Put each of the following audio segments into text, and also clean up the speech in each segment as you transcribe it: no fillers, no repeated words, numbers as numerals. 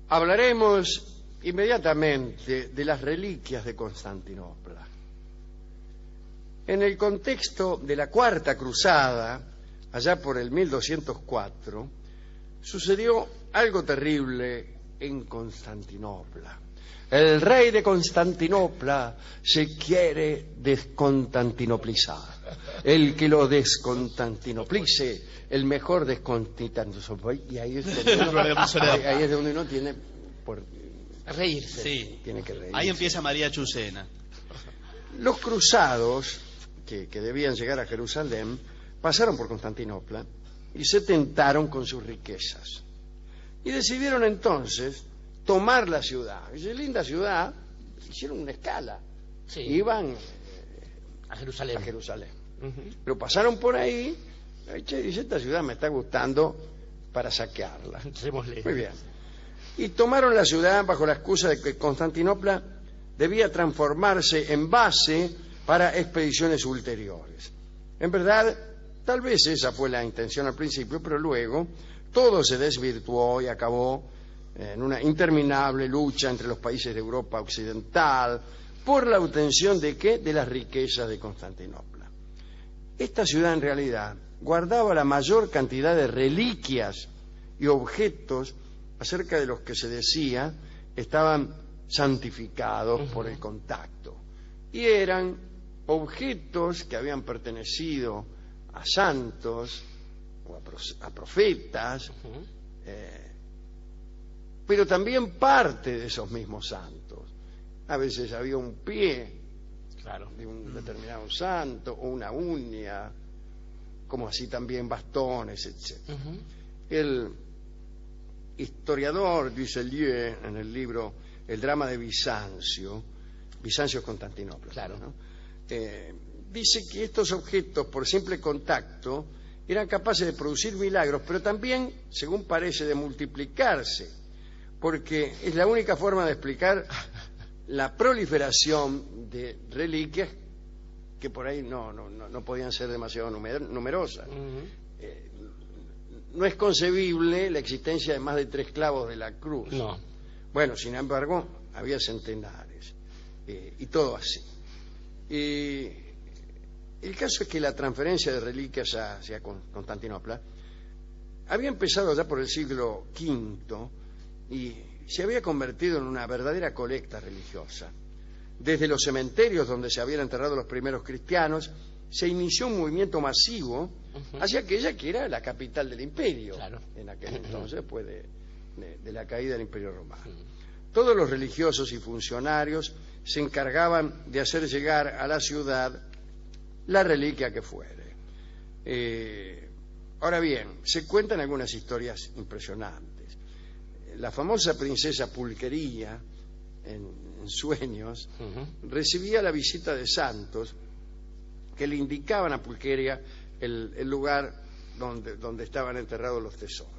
hablaremos inmediatamente de las reliquias de Constantinopla. En el contexto de la Cuarta Cruzada, allá por el 1204, sucedió algo terrible en Constantinopla. El rey de Constantinopla se quiere desconstantinoplizar. El que lo desconstantinoplice, el mejor desconstantinoplice. Y ahí es donde uno tiene por reírse. Sí. Tiene que reírse. Ahí empieza María Chucena. Los cruzados, que debían llegar a Jerusalén, pasaron por Constantinopla y se tentaron con sus riquezas. Y decidieron entonces tomar la ciudad. Es linda ciudad, hicieron una escala. Sí. Iban A Jerusalén. a Jerusalén. Ujú. Pero pasaron por ahí, che, dice, esta ciudad me está gustando para saquearla. Entrémosle. Muy bien. Y tomaron la ciudad bajo la excusa de que Constantinopla debía transformarse en base para expediciones ulteriores. En verdad, tal vez esa fue la intención al principio, pero luego todo se desvirtuó y acabó en una interminable lucha entre los países de Europa occidental por la obtención de ¿qué? De las riquezas de Constantinopla. Esta ciudad en realidad guardaba la mayor cantidad de reliquias y objetos acerca de los que se decía estaban santificados por el contacto. Y eran objetos que habían pertenecido a santos o a profetas, pero también parte de esos mismos santos. A veces había un pie Claro. de un determinado santo o una uña, como así también bastones, etc. Ujú. El historiador Dusselier, en el libro El drama de Bizancio es Constantinopla, Claro. ¿no? Dice que estos objetos, por simple contacto, eran capaces de producir milagros, pero también, según parece, de multiplicarse, porque es la única forma de explicar la proliferación de reliquias que por ahí no podían ser demasiado numerosas. Ujú. No es concebible la existencia de más de 3 clavos de la cruz. No. Bueno, sin embargo, había centenares, y todo así. Y el caso es que la transferencia de reliquias hacia Constantinopla había empezado ya por el siglo V y se había convertido en una verdadera colecta religiosa. Desde los cementerios donde se habían enterrado los primeros cristianos, se inició un movimiento masivo hacia aquella que era la capital del imperio, Claro. en aquel entonces, después de la caída del Imperio Romano. Todos los religiosos y funcionarios se encargaban de hacer llegar a la ciudad la reliquia que fuere. Ahora bien, se cuentan algunas historias impresionantes. La famosa princesa Pulquería, en sueños, recibía la visita de santos que le indicaban a Pulqueria el lugar donde estaban enterrados los tesoros.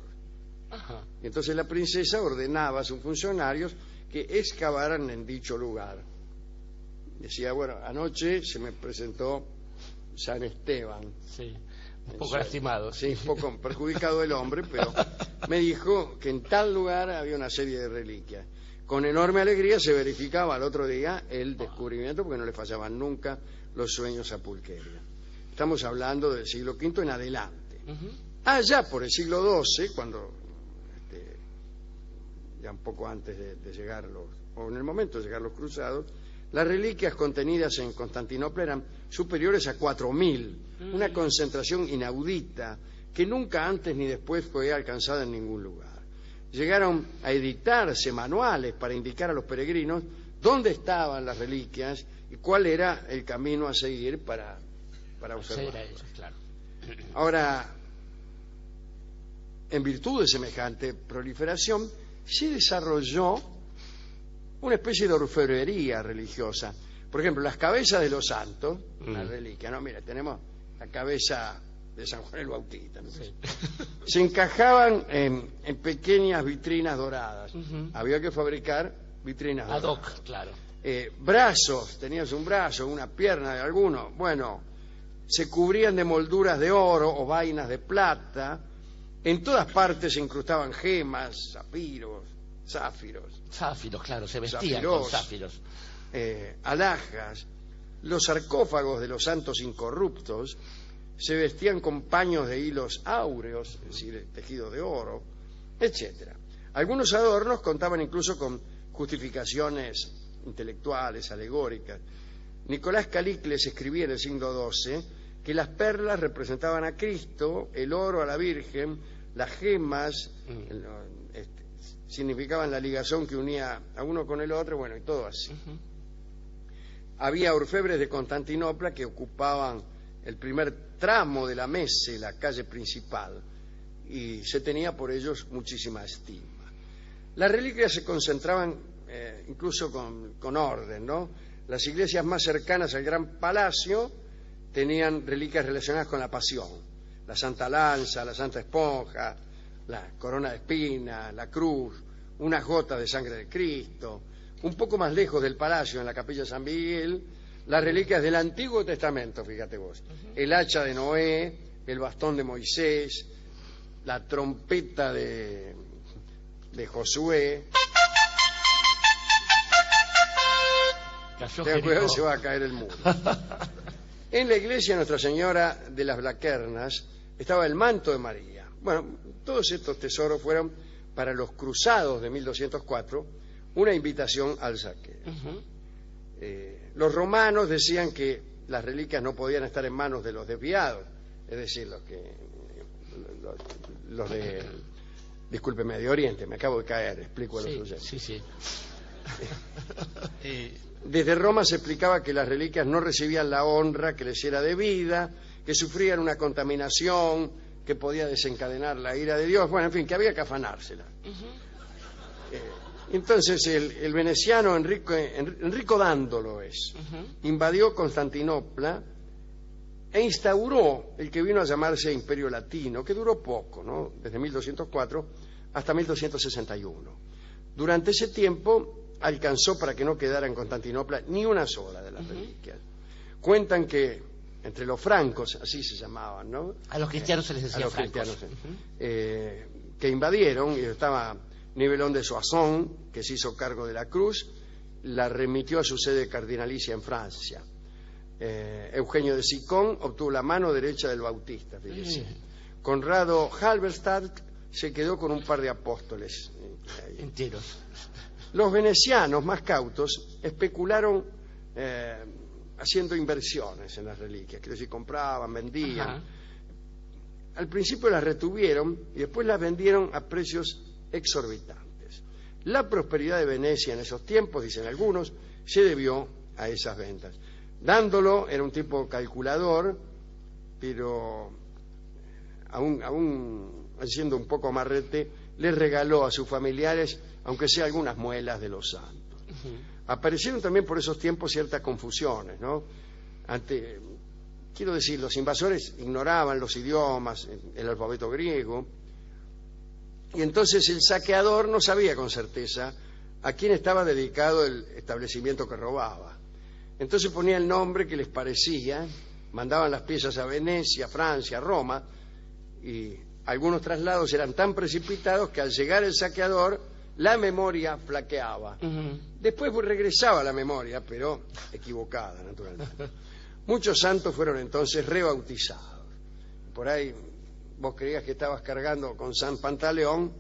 Ajá. Y entonces la princesa ordenaba a sus funcionarios que excavaran en dicho lugar. Decía, bueno, anoche se me presentó San Esteban. Sí. Un poco lastimado. Sí, un poco perjudicado el hombre, pero me dijo que en tal lugar había una serie de reliquias. Con enorme alegría se verificaba al otro día el descubrimiento, porque no le fallaban nunca los sueños a Pulqueria. Estamos hablando del siglo V en adelante. Allá por el siglo XII, cuando ya un poco antes de llegar o en el momento de llegar los cruzados, las reliquias contenidas en Constantinopla eran superiores a 4.000, una concentración inaudita que nunca antes ni después fue alcanzada en ningún lugar. Llegaron a editarse manuales para indicar a los peregrinos dónde estaban las reliquias y cuál era el camino a seguir para observarlas. Claro. Ahora, en virtud de semejante proliferación, se desarrolló una especie de orfebrería religiosa. Por ejemplo, las cabezas de los santos, una reliquia, ¿no? Mira, tenemos la cabeza de San Juan el Bautista, ¿no? Sí. Se encajaban en pequeñas vitrinas doradas. Había que fabricar vitrinas Ad doradas. hoc, claro. Brazos, tenías un brazo, una pierna de alguno, bueno, se cubrían de molduras de oro o vainas de plata. En todas partes se incrustaban gemas, zafiros, záfiros, Záfiros, claro, se vestían con záfiros. alhajas. Los sarcófagos de los santos incorruptos se vestían con paños de hilos áureos, es decir, tejidos de oro, etcétera. Algunos adornos contaban incluso con justificaciones intelectuales, alegóricas. Nicolás Calicles escribía en el siglo XII que las perlas representaban a Cristo, el oro a la Virgen, las gemas significaban la ligación que unía a uno con el otro, bueno, y todo así. Había orfebres de Constantinopla que ocupaban el primer tramo de la mese, la calle principal, y se tenía por ellos muchísima estima. Las reliquias se concentraban incluso con orden, ¿no? Las iglesias más cercanas al gran palacio tenían reliquias relacionadas con la pasión: la Santa Lanza, la Santa Esponja, la corona de espinas, la cruz, unas gotas de sangre de Cristo. Un poco más lejos del palacio, en la capilla San Miguel, las reliquias del Antiguo Testamento, fíjate vos: el hacha de Noé, el bastón de Moisés, la trompeta de Josué. Ten cuidado, se va a caer el muro. En la iglesia Nuestra Señora de las Blaquernas estaba el manto de María. Bueno, todos estos tesoros fueron para los cruzados de 1204 una invitación al saqueo. Los romanos decían que las reliquias no podían estar en manos de los desviados, es decir, los de, disculpe, Medio Oriente, me acabo de caer, explico a los oyentes. Sí. Desde Roma se explicaba que las reliquias no recibían la honra que les era debida, que sufrían una contaminación que podía desencadenar la ira de Dios, bueno, en fin, que había que afanársela. Entonces el veneciano Enrico Dandolo invadió Constantinopla e instauró el que vino a llamarse Imperio Latino, que duró poco, ¿no? Desde 1204 hasta 1261. Durante ese tiempo alcanzó para que no quedara en Constantinopla ni una sola de las reliquias. Cuentan que entre los francos, así se llamaban, ¿no? A los cristianos se les decía a los francos. Que invadieron, y estaba Nivelón de Soissons, que se hizo cargo de la cruz, la remitió a su sede cardinalicia en Francia. Eugenio de Sicón obtuvo la mano derecha del Bautista, fíjese. Conrado Halberstadt se quedó con un par de apóstoles enteros. Los venecianos más cautos especularon haciendo inversiones en las reliquias, quiero decir, compraban, vendían. Ajá. Al principio las retuvieron y después las vendieron a precios exorbitantes. La prosperidad de Venecia en esos tiempos, dicen algunos, se debió a esas ventas. Dándolo, era un tipo calculador, pero aún siendo un poco amarrete, les regaló a sus familiares, aunque sea algunas muelas de los santos. Aparecieron también por esos tiempos ciertas confusiones, ¿no? Quiero decir, los invasores ignoraban los idiomas, el alfabeto griego, y entonces el saqueador no sabía con certeza a quién estaba dedicado el establecimiento que robaba. Entonces ponía el nombre que les parecía, mandaban las piezas a Venecia, Francia, Roma, y algunos traslados eran tan precipitados que al llegar el saqueador la memoria flaqueaba. Después regresaba la memoria, pero equivocada, naturalmente. Muchos santos fueron entonces rebautizados. Por ahí vos creías que estabas cargando con San Pantaleón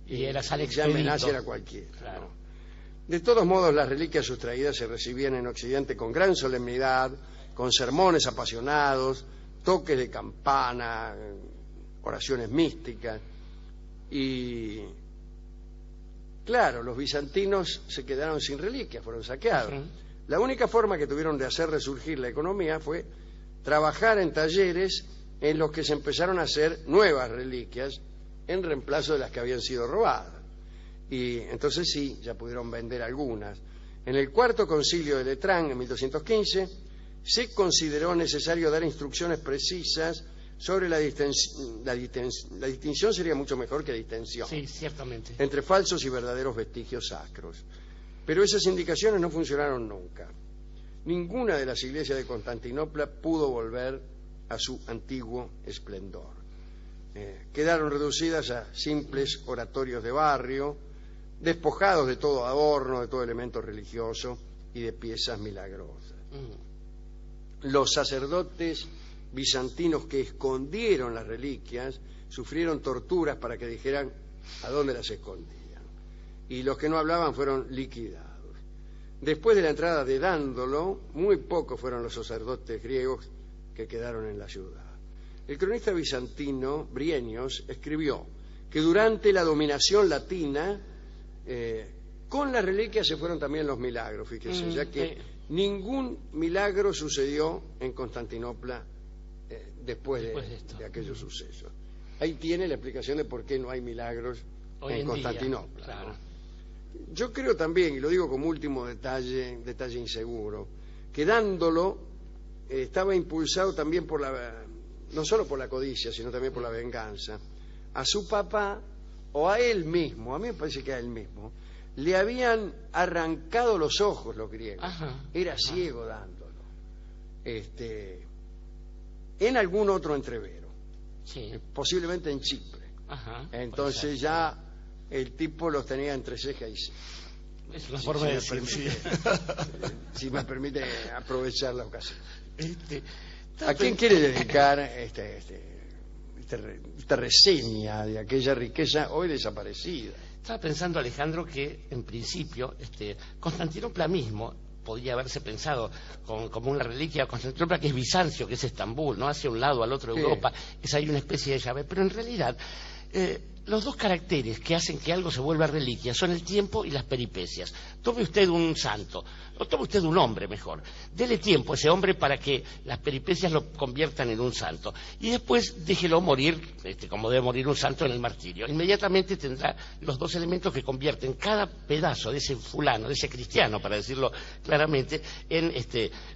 y era San ya amenaza era cualquiera. Claro. ¿No? De todos modos, las reliquias sustraídas se recibían en Occidente con gran solemnidad, con sermones apasionados, toques de campana, oraciones místicas. Y claro, los bizantinos se quedaron sin reliquias, fueron saqueados. La única forma que tuvieron de hacer resurgir la economía fue trabajar en talleres en los que se empezaron a hacer nuevas reliquias en reemplazo de las que habían sido robadas. Y entonces sí, ya pudieron vender algunas. En el Cuarto Concilio de Letrán, en 1215, se consideró necesario dar instrucciones precisas sobre la distinción, sería mucho mejor que distensión. Sí, ciertamente. Entre falsos y verdaderos vestigios sacros. Pero esas indicaciones no funcionaron nunca. Ninguna de las iglesias de Constantinopla pudo volver a su antiguo esplendor. Quedaron reducidas a simples oratorios de barrio, despojados de todo adorno, de todo elemento religioso y de piezas milagrosas. Los sacerdotes bizantinos que escondieron las reliquias sufrieron torturas para que dijeran a dónde las escondían, y los que no hablaban fueron liquidados. Después de la entrada de Dándolo, muy pocos fueron los sacerdotes griegos que quedaron en la ciudad. El cronista bizantino Brienios escribió que durante la dominación latina con las reliquias se fueron también los milagros, fíjese, ya que ningún milagro sucedió en Constantinopla después de aquellos sucesos. Ahí tiene la explicación de por qué no hay milagros en Constantinopla. Día, claro. ¿No? Yo creo también, y lo digo como último detalle inseguro, que Dándolo estaba impulsado también por no solo por la codicia, sino también por la venganza. A su papá, o a él mismo, a mí me parece que a él mismo, le habían arrancado los ojos los griegos. Era ciego Dándolo. En algún otro entrevero, posiblemente en Chipre. Entonces ya el tipo los tenía entre ceja y ceja. Es una forma de decir, si me permite aprovechar la ocasión. ¿A quién quiere dedicar esta reseña de aquella riqueza hoy desaparecida? Estaba pensando, Alejandro, que en principio Constantinopla mismo podría haberse pensado como una reliquia. Constantinopla, que es Bizancio, que es Estambul, ¿no? Hacia un lado, al otro Europa, es ahí una especie de llave, pero en realidad los dos caracteres que hacen que algo se vuelva reliquia son el tiempo y las peripecias. Tome usted un santo, o tome usted un hombre mejor, dele tiempo a ese hombre para que las peripecias lo conviertan en un santo, y después déjelo morir como debe morir un santo, en el martirio. Inmediatamente tendrá los dos elementos que convierten cada pedazo de ese fulano, de ese cristiano, para decirlo claramente, en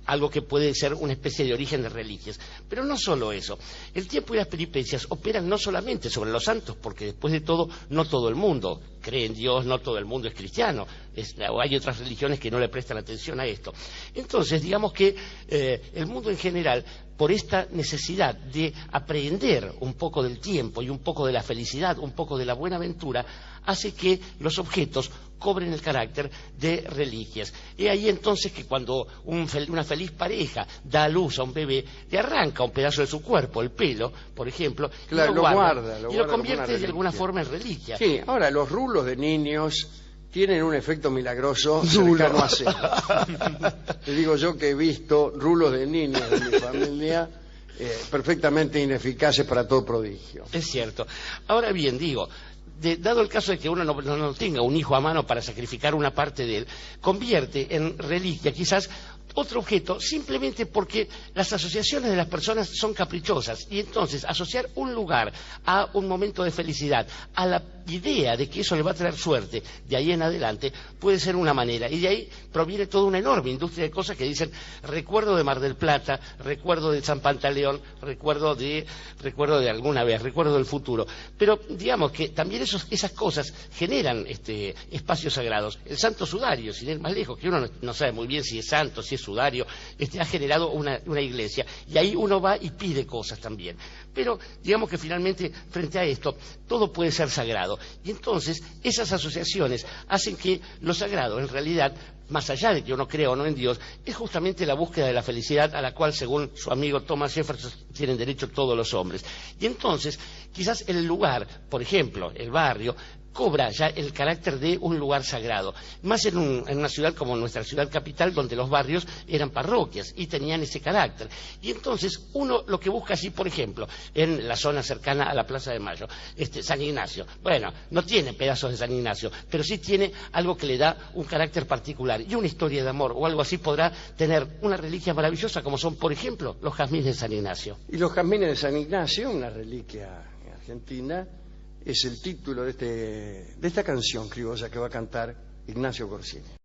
algo que puede ser una especie de origen de reliquias. Pero no solo eso, el tiempo y las peripecias operan no solamente sobre los santos, porque después de todo no todo el mundo cree en Dios, no todo el mundo es cristiano, hay otras religiones que no le prestan atención a esto. Entonces, digamos que el mundo en general, por esta necesidad de aprehender un poco del tiempo y un poco de la felicidad, un poco de la buena ventura, hace que los objetos cobren el carácter de reliquias. Y ahí entonces que cuando una feliz pareja da a luz a un bebé, le arranca un pedazo de su cuerpo, el pelo, por ejemplo, claro, y lo guarda y lo convierte de alguna forma en reliquia. Sí, ahora los rulos de niños tienen un efecto milagroso cercano a cero. Te digo yo que he visto rulos de niños de mi familia perfectamente ineficaces para todo prodigio. Es cierto. Ahora bien, digo, dado el caso de que uno no tenga un hijo a mano para sacrificar una parte de él, convierte en reliquia quizás otro objeto, simplemente porque las asociaciones de las personas son caprichosas, y entonces asociar un lugar a un momento de felicidad, a la idea de que eso le va a traer suerte de ahí en adelante, puede ser una manera, y de ahí proviene toda una enorme industria de cosas que dicen: recuerdo de Mar del Plata, recuerdo de San Pantaleón, recuerdo de alguna vez, recuerdo del futuro. Pero digamos que también esas cosas generan espacios sagrados. El santo sudario, sin ir más lejos, que uno no sabe muy bien si es santo, si es sudario, ha generado una iglesia, y ahí uno va y pide cosas también. Pero digamos que finalmente, frente a esto, todo puede ser sagrado, y entonces esas asociaciones hacen que lo sagrado, en realidad, más allá de que uno crea o no en Dios, es justamente la búsqueda de la felicidad, a la cual, según su amigo Thomas Jefferson, tienen derecho todos los hombres. Y entonces, quizás el lugar, por ejemplo, el barrio, cobra ya el carácter de un lugar sagrado, más en una ciudad como nuestra ciudad capital, donde los barrios eran parroquias y tenían ese carácter. Y entonces uno lo que busca así, por ejemplo, en la zona cercana a la Plaza de Mayo, San Ignacio, bueno, no tiene pedazos de San Ignacio, pero sí tiene algo que le da un carácter particular, y una historia de amor o algo así podrá tener una reliquia maravillosa, como son, por ejemplo, los jazmines de San Ignacio. Y los jazmines de San Ignacio, una reliquia argentina, es el título de esta canción criolla que va a cantar Ignacio Corsini.